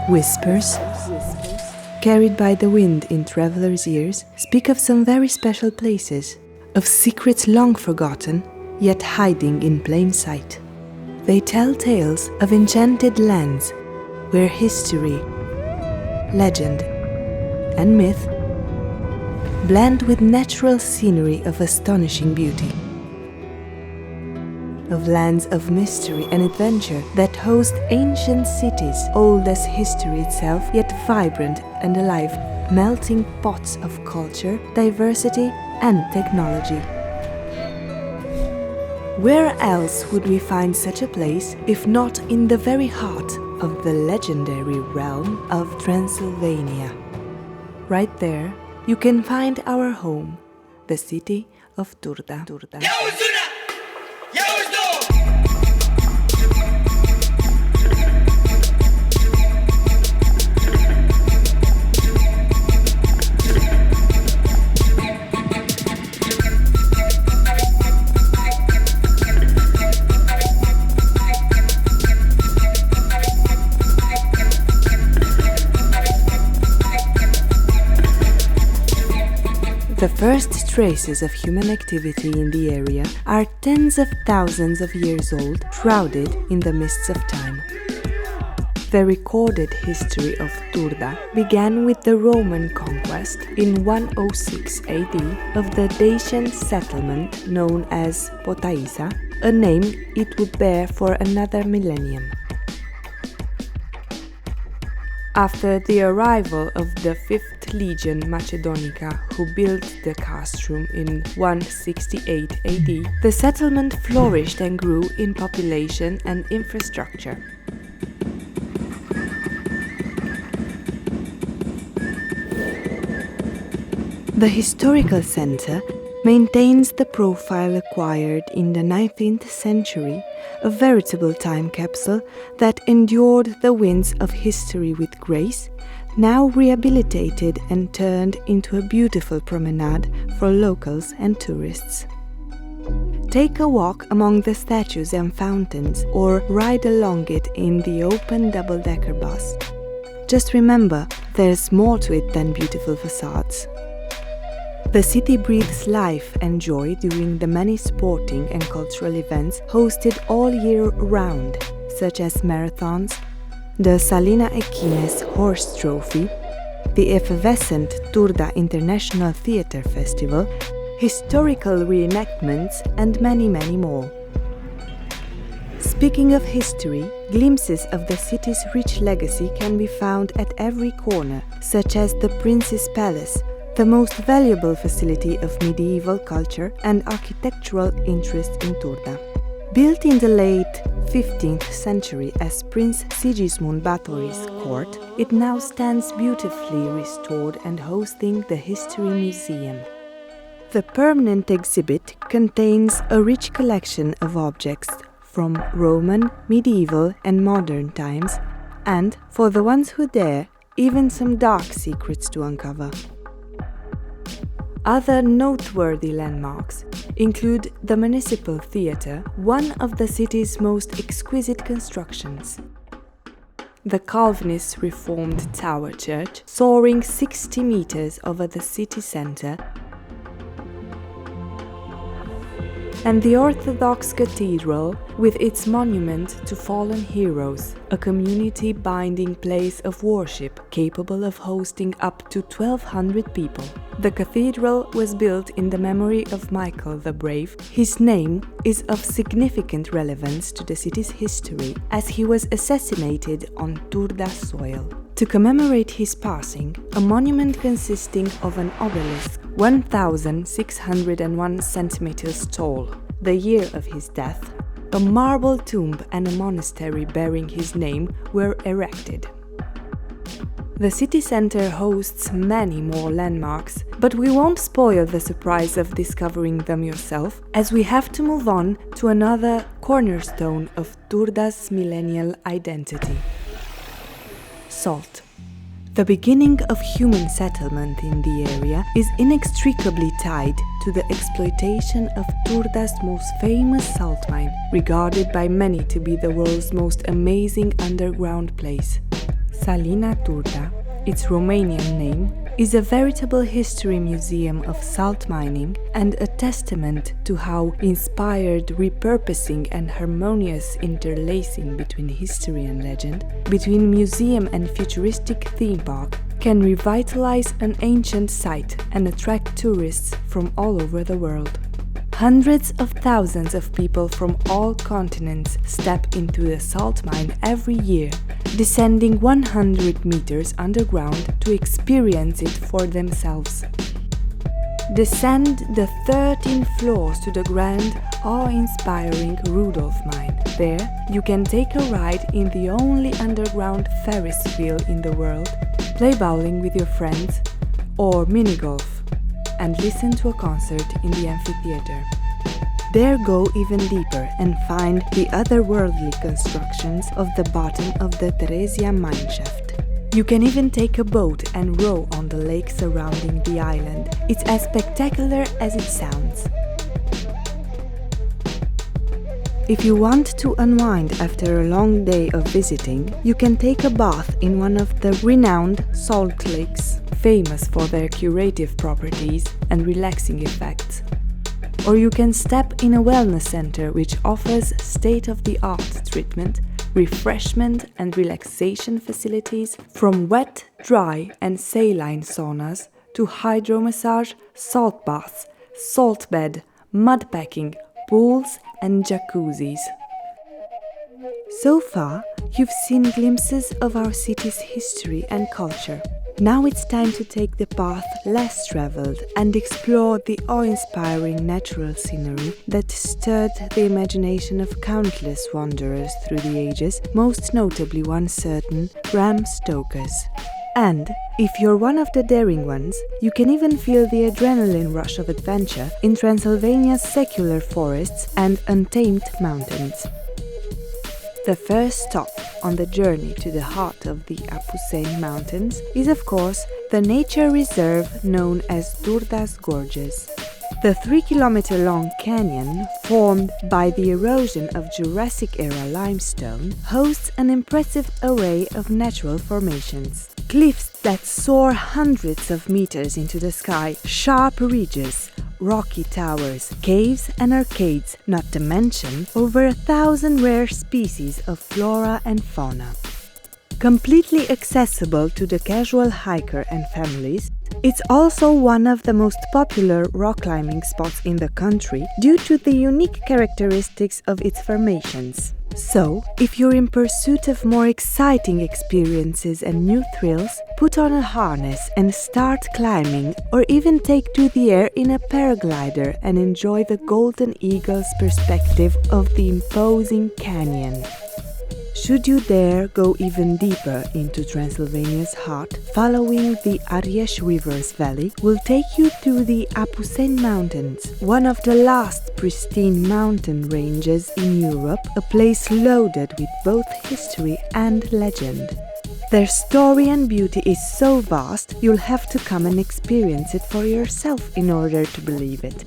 Whispers, carried by the wind in travelers' ears, speak of some very special places, of secrets long forgotten, yet hiding in plain sight. They tell tales of enchanted lands, where history, legend, and myth blend with natural scenery of astonishing beauty. Of lands of mystery and adventure that host ancient cities, old as history itself, yet vibrant and alive, melting pots of culture, diversity, and technology. Where else would we find such a place if not in the very heart of the legendary realm of Transylvania? Right there, you can find our home, the city of Turda. The first traces of human activity in the area are tens of thousands of years old, shrouded in the mists of time. The recorded history of Turda began with the Roman conquest in 106 AD of the Dacian settlement known as Potaissa, a name it would bear for another millennium. After the arrival of the 5th Legion Macedonica, who built the castrum in 168 AD, the settlement flourished and grew in population and infrastructure. The historical center maintains the profile acquired in the 19th century, a veritable time capsule that endured the winds of history with grace, now rehabilitated and turned into a beautiful promenade for locals and tourists. Take a walk among the statues and fountains, or ride along it in the open double-decker bus. Just remember, there's more to it than beautiful facades. The city breathes life and joy during the many sporting and cultural events hosted all year round, such as marathons, the Salina Equines Horse Trophy, the effervescent Turda International Theater Festival, historical reenactments, and many more. Speaking of history, glimpses of the city's rich legacy can be found at every corner, such as the Prince's Palace, the most valuable facility of medieval culture and architectural interest in Turda. Built in the late 15th century as Prince Sigismund Báthory's court, it now stands beautifully restored and hosting the History Museum. The permanent exhibit contains a rich collection of objects from Roman, medieval, and modern times, and, for the ones who dare, even some dark secrets to uncover. Other noteworthy landmarks include the Municipal Theater, one of the city's most exquisite constructions. The Calvinist Reformed Tower Church, soaring 60 meters over the city center, and the Orthodox Cathedral with its monument to fallen heroes, a community-binding place of worship capable of hosting up to 1,200 people. The cathedral was built in the memory of Michael the Brave. His name is of significant relevance to the city's history, as he was assassinated on Turda soil. To commemorate his passing, a monument consisting of an obelisk 1,601 centimeters tall, the year of his death, a marble tomb and a monastery bearing his name were erected. The city center hosts many more landmarks, but we won't spoil the surprise of discovering them yourself, as we have to move on to another cornerstone of Turda's millennial identity: salt. The beginning of human settlement in the area is inextricably tied to the exploitation of Turda's most famous salt mine, regarded by many to be the world's most amazing underground place. Salina Turda, its Romanian name, is a veritable history museum of salt mining and a testament to how inspired repurposing and harmonious interlacing between history and legend, between museum and futuristic theme park, can revitalize an ancient site and attract tourists from all over the world. Hundreds of thousands of people from all continents step into the salt mine every year, descending 100 meters underground to experience it for themselves. Descend the 13 floors to the grand, awe-inspiring Rudolf mine. There, you can take a ride in the only underground Ferris wheel in the world, play bowling with your friends, or mini-golf, and listen to a concert in the amphitheater. There, go even deeper and find the otherworldly constructions of the bottom of the Theresia mine shaft. You can even take a boat and row on the lake surrounding the island. It's as spectacular as it sounds. If you want to unwind after a long day of visiting, you can take a bath in one of the renowned salt lakes, famous for their curative properties and relaxing effects. Or you can step in a wellness center which offers state-of-the-art treatment, refreshment and relaxation facilities from wet, dry and saline saunas to hydromassage, salt baths, salt bed, mud packing, pools and jacuzzis. So far, you've seen glimpses of our city's history and culture. Now it's time to take the path less traveled and explore the awe-inspiring natural scenery that stirred the imagination of countless wanderers through the ages, most notably one certain Bram Stoker's. And, if you're one of the daring ones, you can even feel the adrenaline rush of adventure in Transylvania's secular forests and untamed mountains. The first stop on the journey to the heart of the Apuseni Mountains is, of course, the nature reserve known as Turda's Gorges. The 3-kilometer-long canyon, formed by the erosion of Jurassic-era limestone, hosts an impressive array of natural formations. Cliffs that soar hundreds of meters into the sky, sharp ridges, rocky towers, caves and arcades, not to mention over 1,000 rare species of flora and fauna. Completely accessible to the casual hiker and families, it's also one of the most popular rock climbing spots in the country due to the unique characteristics of its formations. So, if you're in pursuit of more exciting experiences and new thrills, put on a harness and start climbing, or even take to the air in a paraglider and enjoy the golden eagle's perspective of the imposing canyon. Should you dare go even deeper into Transylvania's heart, following the Arieș River's valley will take you through the Apuseni Mountains, one of the last pristine mountain ranges in Europe, a place loaded with both history and legend. Their story and beauty is so vast, you'll have to come and experience it for yourself in order to believe it.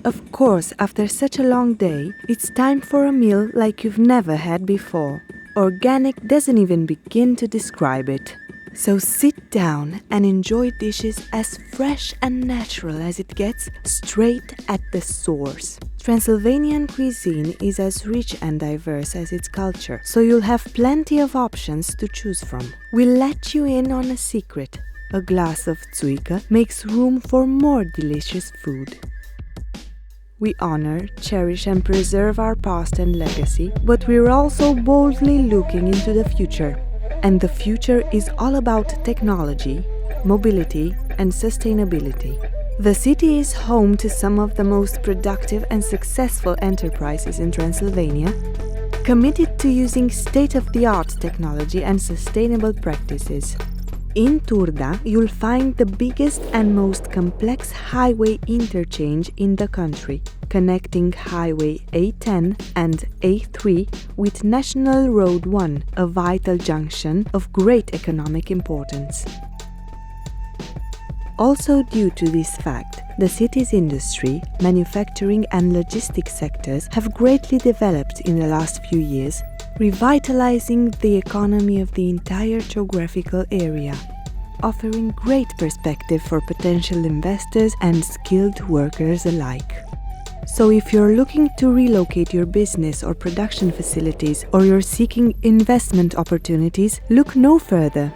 Of course, after such a long day, it's time for a meal like you've never had before. Organic doesn't even begin to describe it. So sit down and enjoy dishes as fresh and natural as it gets, straight at the source. Transylvanian cuisine is as rich and diverse as its culture, so you'll have plenty of options to choose from. We'll let you in on a secret. A glass of țuică makes room for more delicious food. We honor, cherish and preserve our past and legacy, but we're also boldly looking into the future. And the future is all about technology, mobility and sustainability. The city is home to some of the most productive and successful enterprises in Transylvania, committed to using state-of-the-art technology and sustainable practices. In Turda, you'll find the biggest and most complex highway interchange in the country, connecting Highway A10 and A3 with National Road 1, a vital junction of great economic importance. Also due to this fact, the city's industry, manufacturing and logistics sectors have greatly developed in the last few years, revitalizing the economy of the entire geographical area, offering great perspective for potential investors and skilled workers alike. So if you're looking to relocate your business or production facilities, or you're seeking investment opportunities, look no further.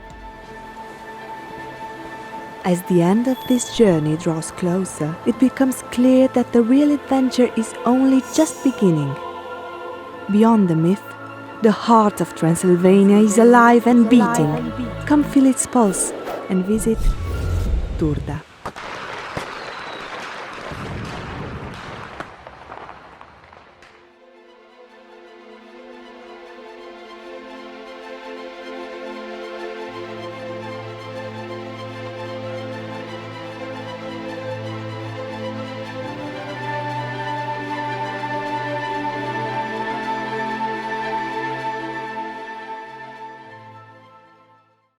As the end of this journey draws closer, it becomes clear that the real adventure is only just beginning. Beyond the myth, the heart of Transylvania is alive and beating. Come feel its pulse and visit Turda.